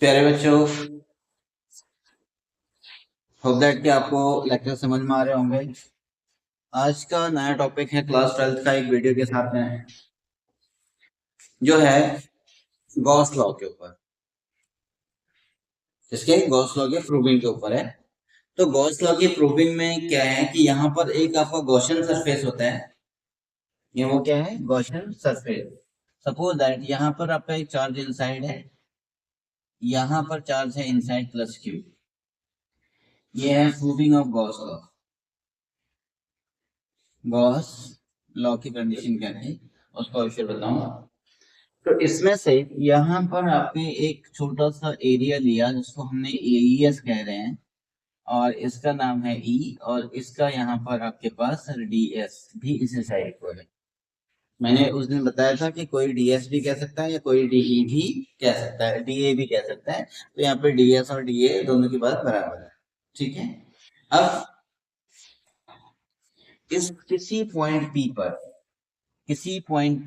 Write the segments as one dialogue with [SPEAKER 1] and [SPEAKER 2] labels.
[SPEAKER 1] प्यारे बच्चों, hope that कि आपको लेक्चर समझ में आ रहे होंगे। आज का नया टॉपिक है क्लास 12th का एक वीडियो के साथ में, जो है गॉस लॉ के ऊपर। इसके गॉस लॉ के प्रूविंग के ऊपर है। तो गॉस लॉ की प्रूविंग में क्या है कि यहाँ पर एक आपका गॉसियन सरफेस होता है। ये वो क्या है? Gaussian surface. सपोज दैट यहाँ पर आपका एक चार्ज इनसाइड है, यहाँ पर चार्ज है इनसाइड प्लस क्यू। ये है proving of Gauss law. Gauss law की कंडीशन क्या है उसको फिर बताऊंगा। तो इसमें से यहाँ पर आपने एक छोटा सा एरिया लिया जिसको हमने एईएस कह रहे हैं, और इसका नाम है ई, और इसका यहाँ पर आपके पास डीएस भी इसी साइड को है। मैंने उस दिन बताया था कि कोई डीएस भी कह सकता है या कोई डीई भी कह सकता है, डीए भी कह सकता है। तो यहाँ पे डीएस और डीए दोनों की बात बराबर है। ठीक है। अब इस किसी पॉइंट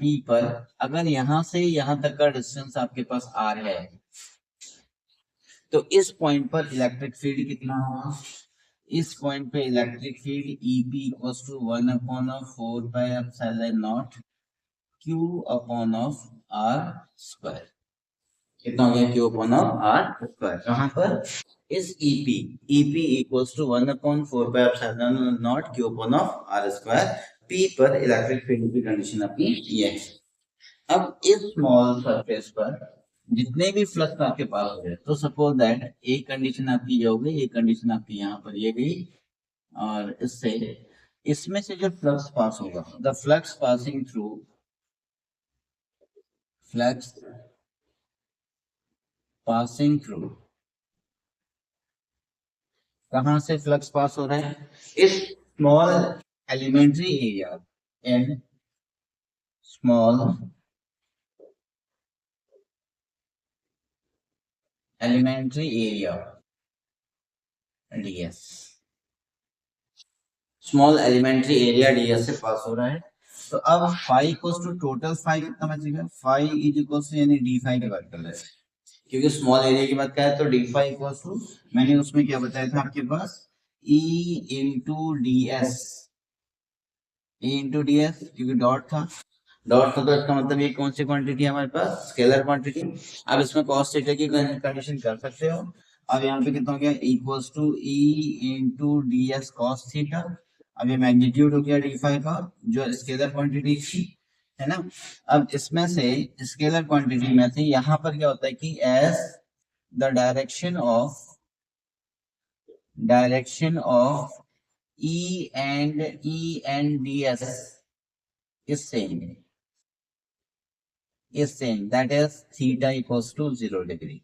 [SPEAKER 1] पी पर अगर यहाँ से यहाँ तक का डिस्टेंस आपके पास आर है, तो इस पॉइंट पर इलेक्ट्रिक फील्ड कितना होगा? इस पॉइंट पे electric field EP equals to 1/4πε0 Q upon of R square. कितना हो गया? Q upon of R square. कहाँ पर? इस EP equals to 1/4πε0 Q upon of R square. P पर इलेक्ट्रिक फील्ड की कंडीशन आपकी ये है। अब इस स्मॉल सरफेस पर जितने भी फ्लक्स आपके पास हो गए, तो सपोज दैट एक कंडीशन आपकी ये हो गई, एक कंडीशन आपकी यहाँ पर ये गई, और इससे इसमें से जो फ्लक्स पास होगा, द फ्लक्स पासिंग थ्रू कहाँ से फ्लक्स पास हो रहा है? इस small elementary area in small elementary area ds, small elementary area ds से पास हो रहा है। तो अब phi equals to total phi कितना बचेगा? फाई इज इक्वल्स टू यानी डी फाई का वर्क कर लेते हैं, क्योंकि स्मॉल एरिया की बात करें तो डी फाई इक्वल्स टू, मैंने उसमें क्या बताया था आपके पास, E इंटू डी एस। क्योंकि डॉट था तो इसका मतलब ये कौन सी क्वांटिटी है हमारे पास? Scalar quantity. अब इसमें कॉस थीटा की कंडीशन कर सकते हो। अब यहाँ पे कितना हो गया? Equals to E into d S cos theta. अब ये मैग्नीट्यूड हो गया डी फाई का, जो स्केलर क्वांटिटी थी, है ना। अब इसमें से स्केलर क्वांटिटी में से यहाँ पर क्या होता है कि as the direction of E and ds is same, that is theta equals to 0 degree।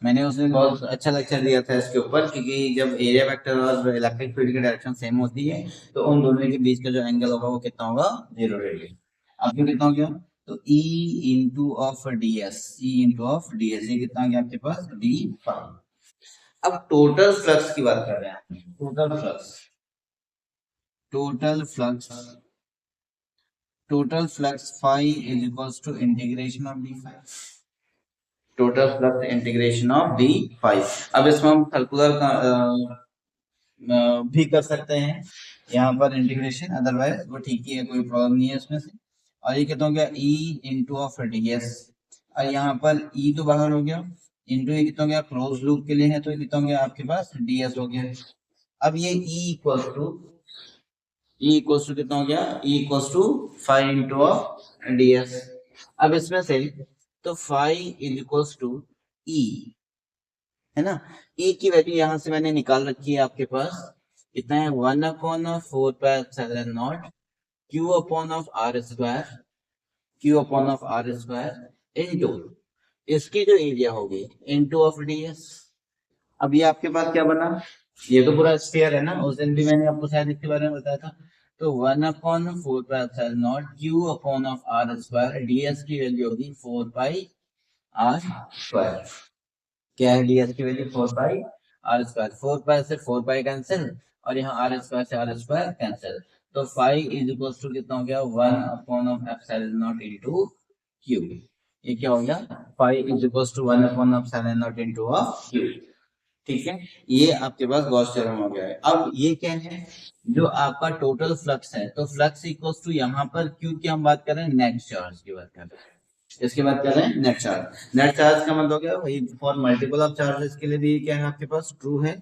[SPEAKER 1] मैंने उसमें बहुत अच्छा लेक्चर दिया था इसके ऊपर, क्योंकि जब एरिया वेक्टर और इलेक्ट्रिक फील्ड की डायरेक्शन सेम होती है तो उन दोनों के बीच का जो एंगल होगा वो कितना होगा? 0 डिग्री। अब ये कितना हो गया? तो E इंटू ऑफ ds, ये कितना आ गया आपके पास? D phi. अब टोटल फ्लक्स की बात कर रहे हैं। Total flux phi is equals to integration of D phi. Total flux integration of D phi. अब इसमें हम सर्कुलर का भी कर सकते हैं यहाँ पर इंटीग्रेशन, अदरवाइज वो ठीक ही है, कोई प्रॉब्लम नहीं है इसमें से। और ये कितना हो गया? E इंटू ऑफ ds, और यहाँ पर E तो बाहर हो गया, इंटू ये कितना हो गया? क्लोज लूप के लिए है, तो ये कितना हो गया आपके पास? ds हो गया। अब ये E इक्वल्स टू कितना हो गया? E equals to phi into of ds। अब इसमें से तो phi is equals to E, है ना। E की वैल्यू यहाँ से मैंने निकाल रखी है आपके पास, कितना है? 1/4πε0 Q upon of R square into इसकी जो एरिया होगी इनटू ऑफ ds। अब ये आपके पास क्या बना? ये तो पूरा स्फीयर है ना, उस दिन भी मैंने आपको शायद इसके बारे में बताया था। तो 1/4πε0 Q upon of R square, ds की वैल्यू होगी 4πr स्क्वायर। क्या है ds की वैल्यू? 4πr square. 4π से 4π कैंसिल, और यहाँ r स्क्वायर से r स्क्वायर कैंसिल, तो फाई इज इक्वल टू कितना हो गया? 1/ε0 इनटू q। ये क्या हो गया, phi is equal to 1/(epsilon)0 into q। ठीक है, ये आपके पास गॉस थ्योरम हो गया है। अब ये क्या है, जो आपका टोटल फ्लक्स है, तो फ्लक्स इक्वल्स टू यहाँ पर क्यू की हम बात कर रहे हैं, नेट चार्ज की बात कर रहे हैं, इसके बाद कर रहे हैं नेट चार्ज। नेट चार्ज का मतलब हो गया वही, फॉर मल्टीपल ऑफ चार्जेस के लिए भी क्या है आपके पास, ट्रू है,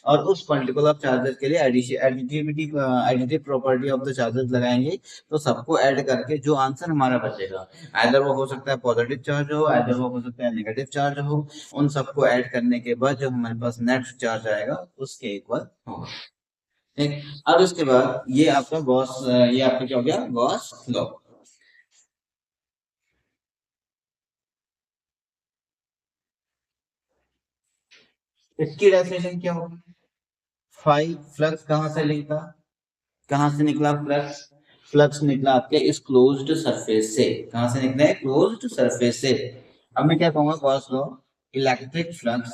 [SPEAKER 1] और उस मल्टीपल ऑफ चार्जेस के लिए additive property of the charges लगाएंगे, तो सबको ऐड करके जो आंसर हमारा बचेगा, आइदर वो हो सकता है पॉजिटिव चार्ज हो, आइदर वो हो सकता है नेगेटिव चार्ज हो, उन सबको ऐड करने के बाद जो हमारे पास नेट चार्ज आएगा उसके इक्वल होगा। ठीक, अब इसके बाद ये आपका गॉस, ये आपका क्या हो गया, गॉस लॉ। इसकी डेफिनेशन क्या होगी, फाइव फ्लक्स कहाँ से निकला, कहाँ से निकला फ्लक्स, फ्लक्स निकला आपके इस क्लोज्ड सरफेस से, कहाँ से निकला है, क्लोज्ड सरफेस से। अब मैं क्या कहूंगा, Gauss law, electric flux,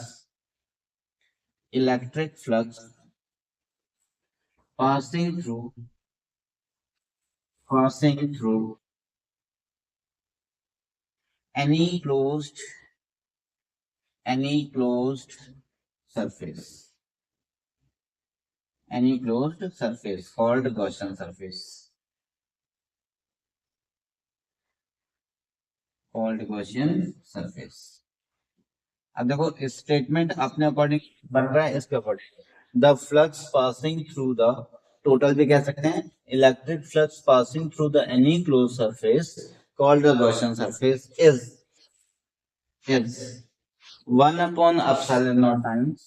[SPEAKER 1] electric flux passing through, passing through any closed, any closed surface, any closed surface called Gaussian surface, called Gaussian surface। अब देखो स्टेटमेंट अपने अकॉर्डिंग बन रहा है, इसके according the flux passing through the, total भी कह सकते हैं, electric flux passing through the any close surface called the Gaussian surface is 1/epsilon naught times,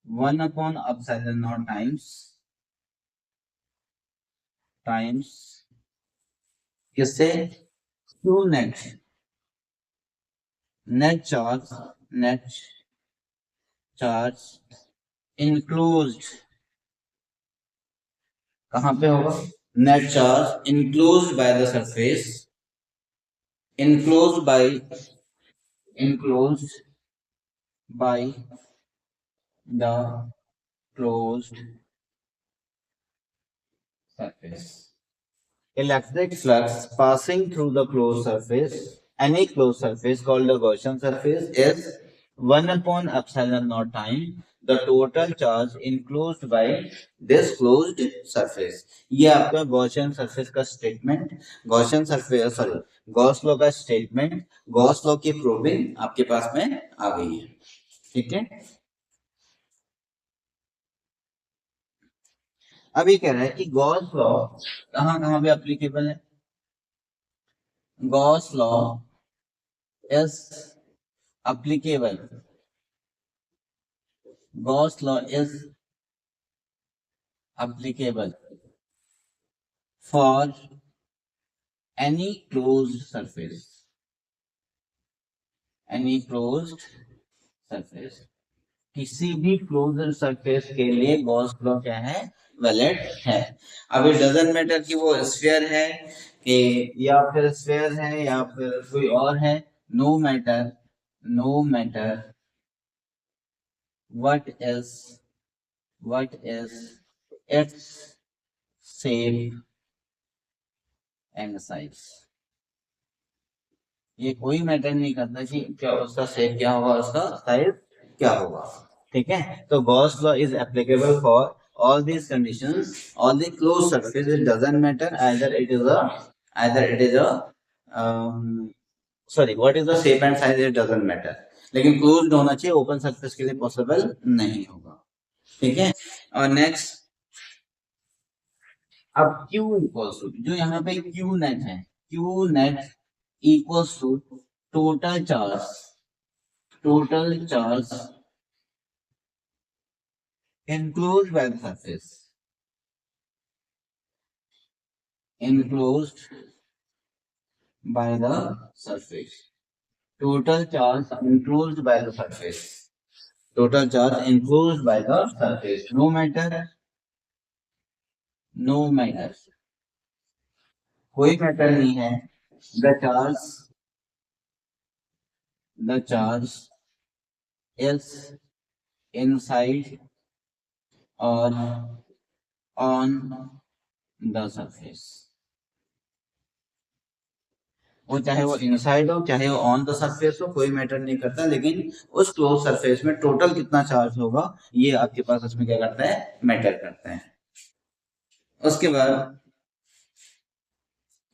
[SPEAKER 1] 1/epsilon naught times किससे, Q net, net charge, net charge enclosed, कहाँ पे होगा, net charge enclosed by the surface, enclosed by, enclosed by the closed surface, electric flux passing through the closed surface, any closed surface called the Gaussian surface is 1/epsilon naught time the total charge enclosed by this closed surface। ये आपका Gaussian surface का statement, Gaussian surface sorry Gauss law का statement, Gauss law की proving आपके पास में आ गई है। ठीक है, अभी कह रहा है कि गॉस लॉ कहाँ कहाँ पे एप्लीकेबल है, Gauss law is applicable, Gauss law is applicable for any closed surface, any closed surface, किसी भी क्लोज्ड सरफेस के लिए गॉस लॉ क्या है, वैलिड है। अब इट डजंट मैटर कि वो स्फीयर है कि या फिर स्फीयर है या फिर कोई और है, no matter, no matter what is its shape and size, ये कोई मैटर नहीं करता कि क्या उसका शेप क्या होगा, उसका साइज क्या होगा। ठीक है, तो Gauss law is applicable for all these conditions, all the closed surface, it doesn't matter either it is a sorry what is the shape and size, it doesn't matter, लेकिन closed होना चाहिए, open surface के लिए possible नहीं होगा। ठीक है, और नेक्स्ट, अब Q इक्वल्स टू, जो यहाँ पे Q नेट है, Q net equals to total charge, total charge enclosed by the surface, enclosed by the surface, total charge enclosed by the surface, total charge enclosed by the surface, no matter, no matter, कोई matter नहीं है, the charge is inside or on the surface, वो चाहे वो inside हो चाहे वो on the surface हो, कोई मैटर नहीं करता, लेकिन उस क्लोज सरफेस में टोटल कितना चार्ज होगा ये आपके पास उसमें क्या करता है, मैटर करता है। उसके बाद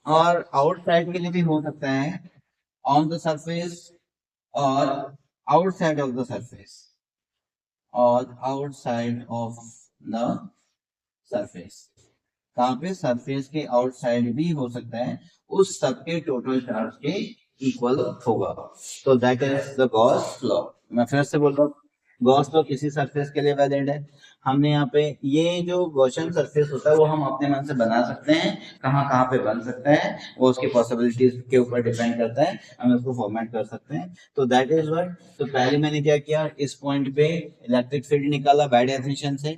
[SPEAKER 1] और आउटसाइड के लिए भी हो सकता है, ऑन द सरफेस और आउटसाइड ऑफ द सरफेस, और आउटसाइड ऑफ द सरफेस। कहाँ पे, सरफेस के आउटसाइड भी हो सकता है, उस सब के टोटल चार्ज के इक्वल होगा। तो that is the Gauss law. मैं फिर से बोल रहा हूँ, गॉस लॉ किसी सरफेस के लिए वैलिड है। हमने यहाँ पे ये जो गॉसियन सरफेस होता है वो हम अपने मन से बना सकते हैं, कहाँ कहाँ पे बन सकता है वो उसकी पॉसिबिलिटीज के ऊपर डिपेंड करता है, हम उसको फॉर्मेट कर सकते हैं। तो दैट इज व्हाट, तो पहले मैंने क्या किया, इस पॉइंट पे इलेक्ट्रिक फील्ड निकाला बाय डेफिनेशन से,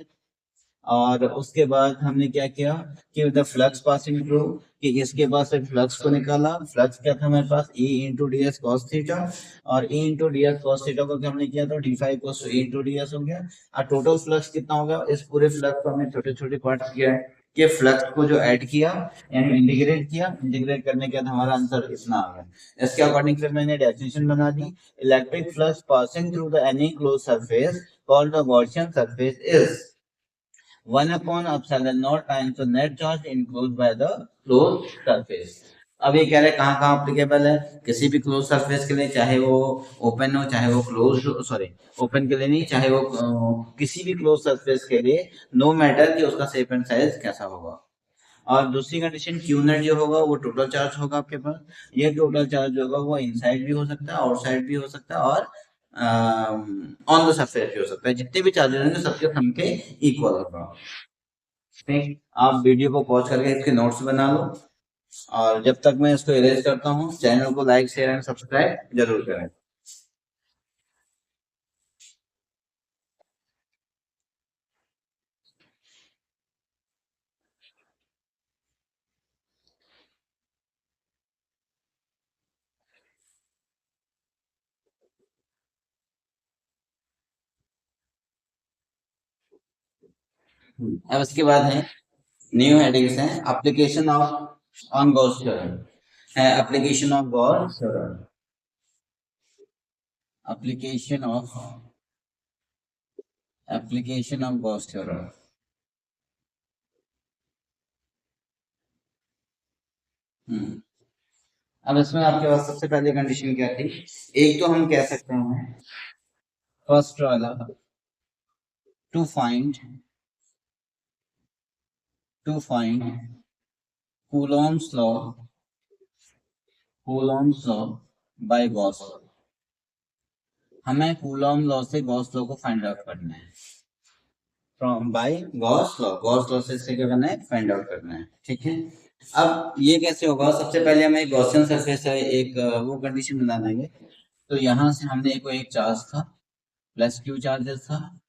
[SPEAKER 1] और उसके बाद हमने क्या किया कि द फ्लक्स पासिंग थ्रू, कि इसके पास से फ्लक्स को निकाला। फ्लक्स क्या था हमारे पास, E into d S cos theta, और E into d S cos theta को क्या हमने किया था डी फाइव कोस E इंटू डी एस हो गया। और टोटल फ्लक्स कितना हो गया, इस पूरे फ्लक्स को हमने छोटे छोटे पार्ट किया है, कि फ्लक्स को जो ऐड किया यानी इंटीग्रेट किया, इंटीग्रेट करने के बाद हमारा आंसर इतना आ गया। इसके अकॉर्डिंग फिर मैंने डेफिनेशन बना दी, electric flux passing through the any close surface called the Gaussian surface is 1 upon epsilon naught times the net charge enclosed by the closed surface। अब ये कह रहे हैं कहाँ कहाँ अप्लीकेबल है, किसी भी क्लोज सरफेस के लिए, चाहे वो ओपन हो चाहे वो क्लोज, सॉरी ओपन के लिए नहीं, चाहे वो किसी भी क्लोज सरफेस के लिए, नो मैटर कि उसका शेप एंड साइज कैसा होगा। और दूसरी कंडीशन, क्यू नेट जो होगा वो टोटल चार्ज होगा आपके पास। ये टोटल चार्ज होगा वो इनसाइड भी हो सकता है, आउटसाइड भी हो सकता है, और ऑन द सरफेस भी हो सकता है। जितने भी चार्जेस होंगे सबके सम के इक्वल होगा। ठीक, आप वीडियो को पॉज करके इसके नोट्स बना लो, और जब तक मैं इसको इरेज करता हूँ चैनल को लाइक शेयर एंड सब्सक्राइब जरूर करें। अब इसके बाद है न्यू हेडिंग्स हैं, application of on Gauss theorem है, application of Gauss theorem, application of Gauss theorem. अब इसमें आपके पास सबसे पहले कंडीशन क्या थी, एक तो हम कह सकते हैं फर्स्ट वाला, to find Coulomb's law by Gauss law. हमें कूलॉम लॉ से गॉस लॉ को फाइंड आउट करना है, फ्रॉम बाय गॉस लॉ से इससे क्या करना है, फाइंड आउट करना है। ठीक है, अब ये कैसे होगा, सबसे पहले हमें गॉसियन सरफेस है एक वो कंडीशन बनाना है। तो यहाँ से हमने एक चार्ज था प्लस क्यू चार्जेस था,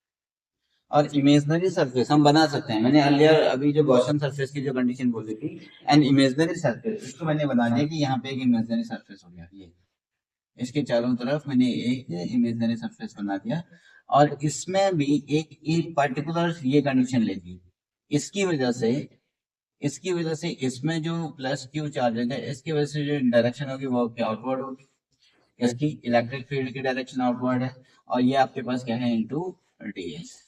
[SPEAKER 1] और इमेजनरी सरफेस हम बना सकते हैं। मैंने अर्लियर अभी जो गॉसियन सरफेस की जो कंडीशन बोली थी, एन इमेजनरी सरफेस, इसको मैंने बना दिया कि यहाँ पे एक इमेजनरी सरफेस हो गया, ये इसके चारों तरफ मैंने एक इमेजनरी सरफेस बना दिया, और इसमें भी एक पर्टिकुलर ये कंडीशन लेगी, इसकी वजह से इसमें जो प्लस क्यू चार्जेस है इसकी वजह से जो डायरेक्शन होगी वो क्या आउटवर्ड होगी, इसकी इलेक्ट्रिक फील्ड की डायरेक्शन आउटवर्ड है, और ये आपके पास क्या है, इनटू डी एस,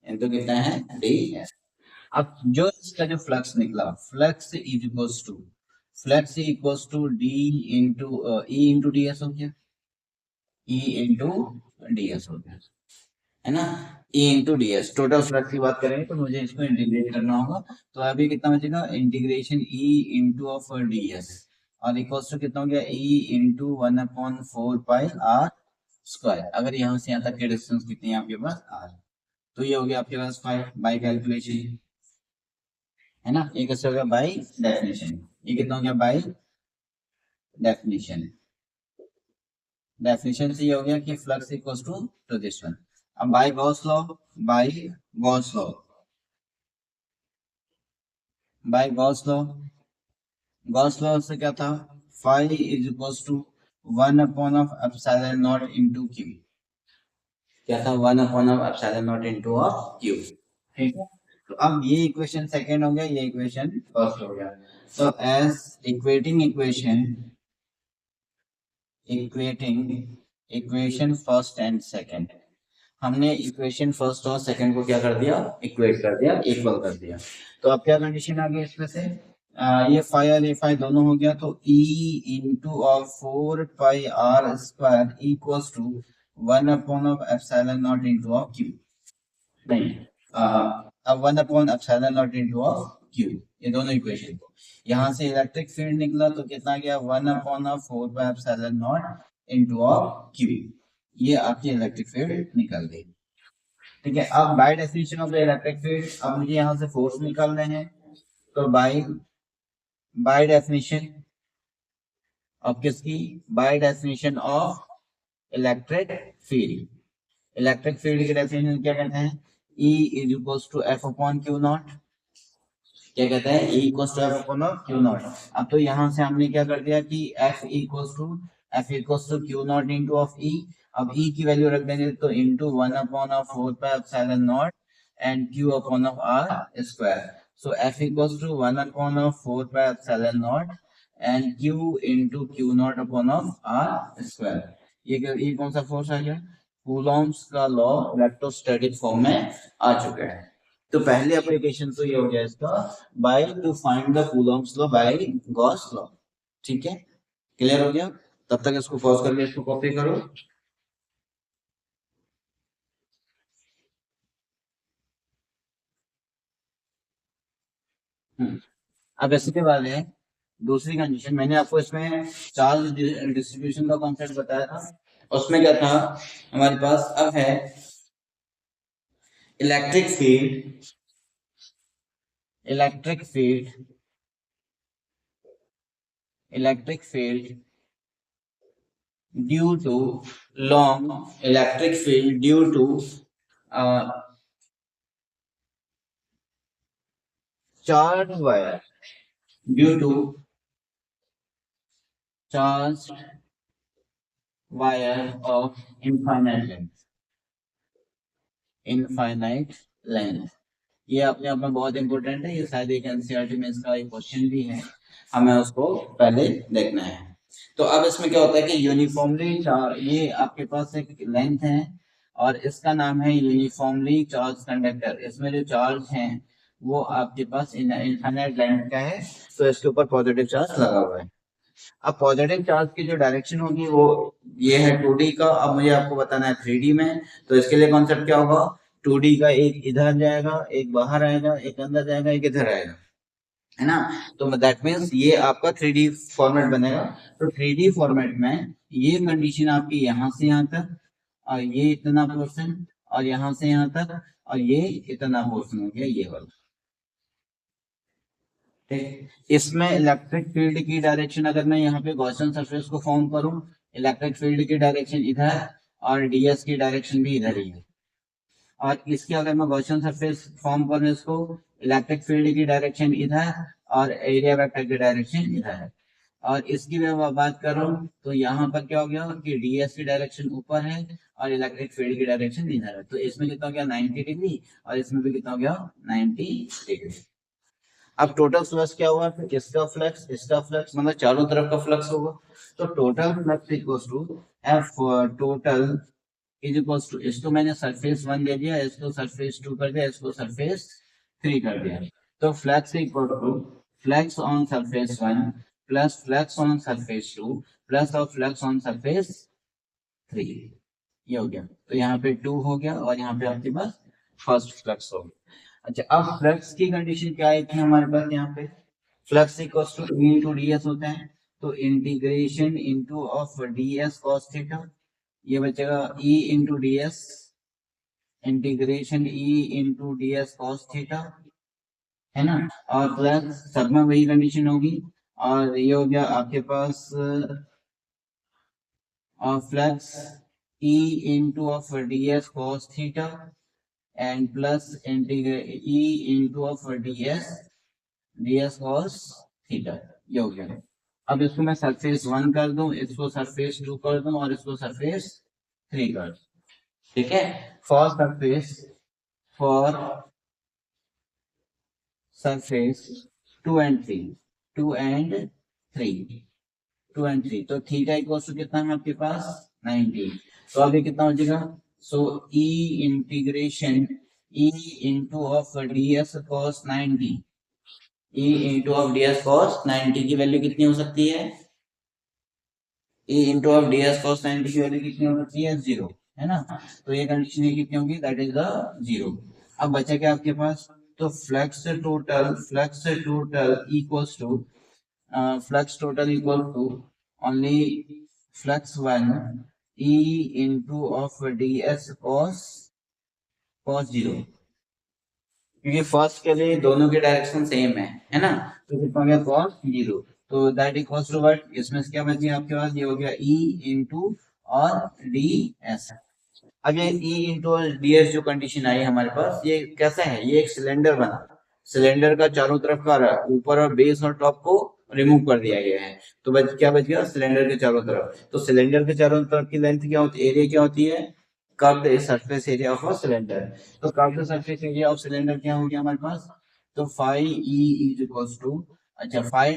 [SPEAKER 1] इनटू कितना है डी एस। अब जो इसका जो फ्लक्स निकला, flux equals to d into E into d s हो गया, ई इंटू डी एस हो गया, है ना, ई into d S. Total flux की बात करेंगे तो मुझे इसको इंटीग्रेट करना होगा, तो अभी कितना बचेगा, integration E into of D s, और इक्वल्स टू कितना हो गया, E into 1/4 pi r square. अगर यहाँ से यहाँ तक की डिस्टेंस कितनी है आपके पास, आर, तो ये हो गया आपके पास 5 बाई कैलकुलेशन, है ना, ये कैसे हो गया, बाई डेफिनेशन। ये कितना हो गया, बाई डेफिनेशन। डेफिनेशन से ये हो गया कि flux equals to this one. अब by Gauss law, by Gauss law Gauss law से क्या था, phi is equals to 1/(epsilon naught) into Q. क्या था, 1/(epsilon naught) इंटू ऑफ क्यू। ठीक है, तो अब ये इक्वेशन सेकंड हो गया, ये इक्वेशन फर्स्ट हो गया। तो as equating equation first and second, हमने इक्वेशन फर्स्ट और सेकंड को क्या कर दिया, इक्वेट कर दिया, इक्वल कर दिया। तो अब क्या कंडीशन आ गई इसमें से, ये फाई और ये फाई दोनों हो गया, तो E into of 4 pi r² equals to one upon epsilon naught into of Q, नहीं अब one upon epsilon naught into of Q, ये दोनों इक्वेशन को यहाँ से इलेक्ट्रिक फील्ड निकला तो कितना गया 1/4 pi epsilon not into of Q, ये आपकी इलेक्ट्रिक फील्ड निकल गई। ठीक है, अब by definition of the electric field, अब मुझे यहाँ से फोर्स निकालने हैं, तो बाय डेफिनेशन ऑफ किसकी, by definition of electric field, electric field की डेफिनेशन क्या कहते हैं, E is equals to F upon Q not, क्या कहते हैं, E equals to F upon Q not. अब तो यहाँ से हमने क्या कर दिया कि F equals to Q not into of E, अब E की वैल्यू रख देंगे तो into 1/4 pi epsilon not and Q upon of R square. So F equals to 1/4 pi epsilon naught and Q into Q naught upon of R square. ये कौन सा force आ गया, Coulomb's का लॉ इलेक्ट्रोस्टैटिक फॉर्म में आ चुका है। तो पहले एप्लीकेशन तो ये हो गया इसका, by two find the Coulomb's law by Gauss law. ठीक है, क्लियर हो गया, तब तक इसको पॉज करके इसको कॉपी करो। अब इसके बाद है दूसरी कंडीशन, मैंने आपको इसमें चार्ज डिस्ट्रीब्यूशन का कॉन्सेप्ट बताया था, उसमें क्या था हमारे पास, अब है electric field due to long electric field due to charge wire due to charge wire of infinite length. ये अपने आप में बहुत इंपॉर्टेंट है, ये शायद एक एनसीईआरटी में इसका एक क्वेश्चन भी है, हमें उसको पहले देखना है। तो अब इसमें क्या होता है कि यूनिफॉर्मली, ये आपके पास एक लेंथ है और इसका नाम है यूनिफॉर्मली चार्ज कंडक्टर, इसमें जो चार्ज है वो आपके पास इनफाइनाइट लेंथ का है, तो इसके ऊपर पॉजिटिव चार्ज लगा हुआ है। अब पॉजिटिव चार्ज की जो डायरेक्शन होगी वो ये है 2D का, अब मुझे आपको बताना है 3D में, तो इसके लिए कॉन्सेप्ट क्या होगा, 2D का एक इधर जाएगा, एक बाहर आएगा, एक अंदर जाएगा, एक इधर आएगा, है ना। तो दैट मीन्स ये आपका 3D फॉर्मेट बनेगा। तो 3D फॉर्मेट में ये कंडीशन आपकी यहाँ से यहाँ तक, और ये इतना पोर्शन, और यहाँ से यहाँ तक, और ये इतना पोर्शन हो गया ये वाला। इसमें इलेक्ट्रिक फील्ड की डायरेक्शन, अगर मैं यहाँ पे गॉसियन सरफेस को फॉर्म करूं, इलेक्ट्रिक फील्ड की डायरेक्शन इधर और डीएस की डायरेक्शन भी इधर ही है, और इसके अगर मैं गॉसियन सरफेस फॉर्म करूं इसको, इलेक्ट्रिक फील्ड की डायरेक्शन इधर और एरिया वेक्टर की डायरेक्शन इधर है, और इसकी मैं बात करूं तो यहाँ पर क्या हो गया कि डीएस की डायरेक्शन ऊपर है और इलेक्ट्रिक फील्ड की डायरेक्शन इधर है, तो इसमें कितना हो गया 90 डिग्री और इसमें भी कितना हो गया 90 डिग्री। अब टोटल फ्लक्स क्या हुआ, इसका फ्लक्स मतलब चारों तरफ का फ्लक्स होगा, तो total flux equals to F total is equals to, इसको मैंने सरफेस 1 दे दिया, इसको सरफेस 2 कर दिया, इसको सरफेस 3 कर दिया, तो flux equal to flux on surface 1 plus flux on surface 2 plus और फ्लक्स ऑन सरफेस 3, ये हो गया। तो यहाँ पे 2 हो गया और यहाँ पे आपके पास फर्स्ट फ्लक्स हो गया। अच्छा, अब फ्लक्स की कंडीशन क्या है कि हमारे पास यहाँ पे flux equals to E into ds होता है, तो integration into of ds cos theta, ये बचेगा E into ds, integration E into ds cos theta, है ना, और प्लस सब में वही कंडीशन होगी, और ये हो गया आपके पास flux E into of ds cos theta and plus integrate E into of ds cos theta, ये हो गया। अब इसको मैं सरफेस 1 कर दूं, इसको सरफेस 2 कर दूं और इसको सरफेस 3 कर दूं, ठीक है। For surface 2 and 3 2 and 3 2 and 3 तो थीटा इक्वल्स टू कितना है आपके पास 90। तो अब ये कितना हो जाएगा, so E integration E into of D S cos 90, E into of D S cos 90 की वैल्यू कितनी हो सकती है, E into of D S cos 90 की वैल्यू कितनी हो सकती है 0, है ना। तो ये कंडीशन ये कितनी होगी, दैट इज द 0। अब बचा क्या आपके पास, तो flux total equals to flux total equal to only flux 1 E into of ds cos 0, क्योंकि फर्स्ट के लिए दोनों के डायरेक्शन सेम है ना। तो कितना हो गया cos 0, तो दैट इक्वल्स टू व्हाट, इसमें क्या बच गया आपके पास, ये हो गया E इंटू और ds। अब ये E इंटू और ds जो कंडीशन आई हमारे पास, ये कैसा है, ये एक सिलेंडर बना, सिलेंडर का चारों तरफ का ऊपर और बेस और टॉप को रिमूव कर दिया गया है। तो क्या बच गया सिलेंडर के चारों तरफ, तो सिलेंडर के चारों तरफ की लेंथ क्या होती है, एरिया क्या होती है, curved surface area of a cylinder. तो curved surface area of cylinder क्या हो गया हमारे पास, तो phi E is equals to, अच्छा phi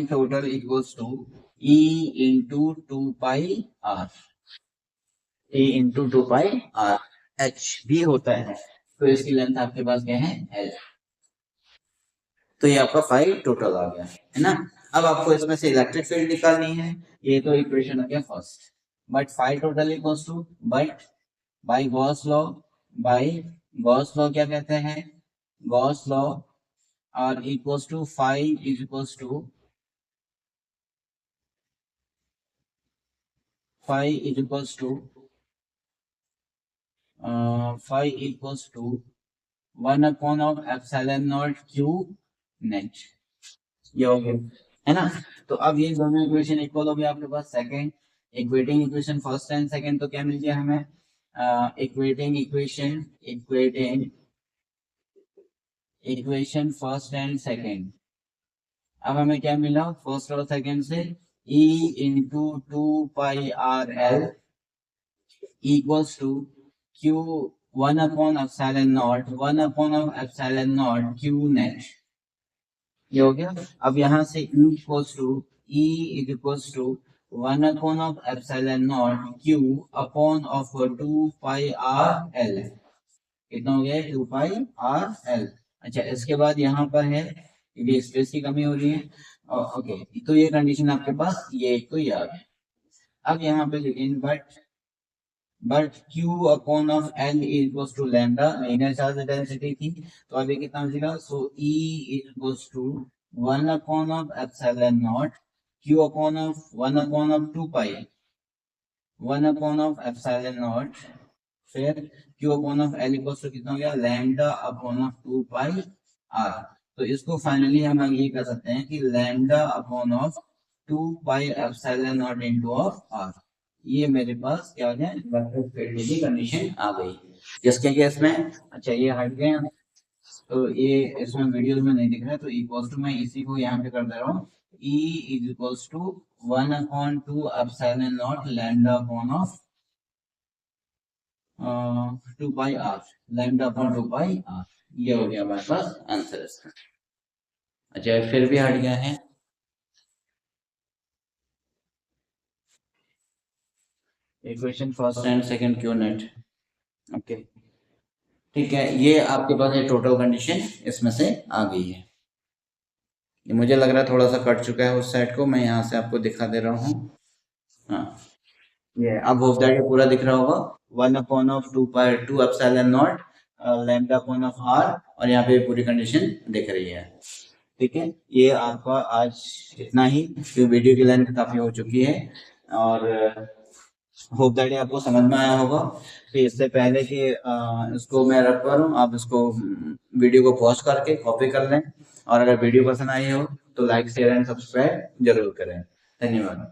[SPEAKER 1] total equals to E into 2 pi R, A into 2 pi R, H भी होता है, तो इसकी लेंथ आपके पास क्या है एल। तो ये आपका फाई टोटल आ गया, है ना। अब आपको इसमें से इलेक्ट्रिक फील्ड निकालनी है, ये तो इक्वेशन आ गया first. But phi total equals to, but by Gauss law क्या कहते हैं, Gauss law are equals to phi is equals to phi equals to 1 upon of epsilon not Q net, ये हो गया, है ना। तो अब ये दोनों इक्वेशन इक्वल हो गया आपके पास, second equating equation first and second, तो क्या मिल गया हमें, equating equation first and second. अब हमें क्या मिला फर्स्ट और सेकंड से, E into 2 pi R L equals to Q 1 upon epsilon not Q net, ये हो गया। अब यहाँ से E equals to 1 upon of epsilon not Q upon of 2 pi R L, कितना हो गया 2 पाई आर एल। अच्छा इसके बाद यहाँ पर है, ये स्पेस की कमी हो रही है, ओके तो ये कंडीशन आपके पास ये एक तो याद है। अब यहाँ पे लेकिन but Q upon of L equals to lambda, linear charge density थी, तो अभी कितना हो जाएगा, so E equals to 1 upon of epsilon not Q upon of 1 upon of 2 pi 1 upon of epsilon not, फिर Q upon of L equals to कितना हो गया lambda upon of 2 pi R। तो इसको फाइनली हम ये कर सकते हैं कि lambda upon of 2 pi epsilon not into of R, ये मेरे पास क्या है इलेक्ट्रिक फील्ड की कंडीशन आ गई। जिसके केस में अच्छा ये हट गए, तो ये इसमें वीडियो में नहीं दिख रहा है, तो इक्वल्स टू मैं इसी को यहाँ पे कर दे रहा हूँ, E is equals to 1 upon 2 epsilon not lambda upon of 2 pi R, lambda upon 2 pi R, ये हो गया हमारे पास आंसर इसका। अच्छा फिर भी हट गया है, equation first and second Q net, okay ठीक है। ये आपके पास ये टोटल कंडीशन इसमें से आ गई है। ये मुझे लग रहा है थोड़ा सा कट चुका है उस साइड को, मैं यहाँ से आपको दिखा दे रहा हूँ, हाँ ये अब होप दैट ये पूरा दिख रहा होगा, 1 upon of 2 pi 2 epsilon not lambda upon of R, और यहाँ पे पूरी कंडीशन दिख रही है, ठीक है। ये आपका आज इतना ही, वीडियो की लेंथ काफी हो चुकी है, और होप दैट आपको समझ में आया होगा। फिर इससे पहले कि इसको मैं रख करूँ, आप इसको वीडियो को पॉज करके कॉपी कर लें, और अगर वीडियो पसंद आई हो तो लाइक शेयर एंड सब्सक्राइब जरूर करें। धन्यवाद।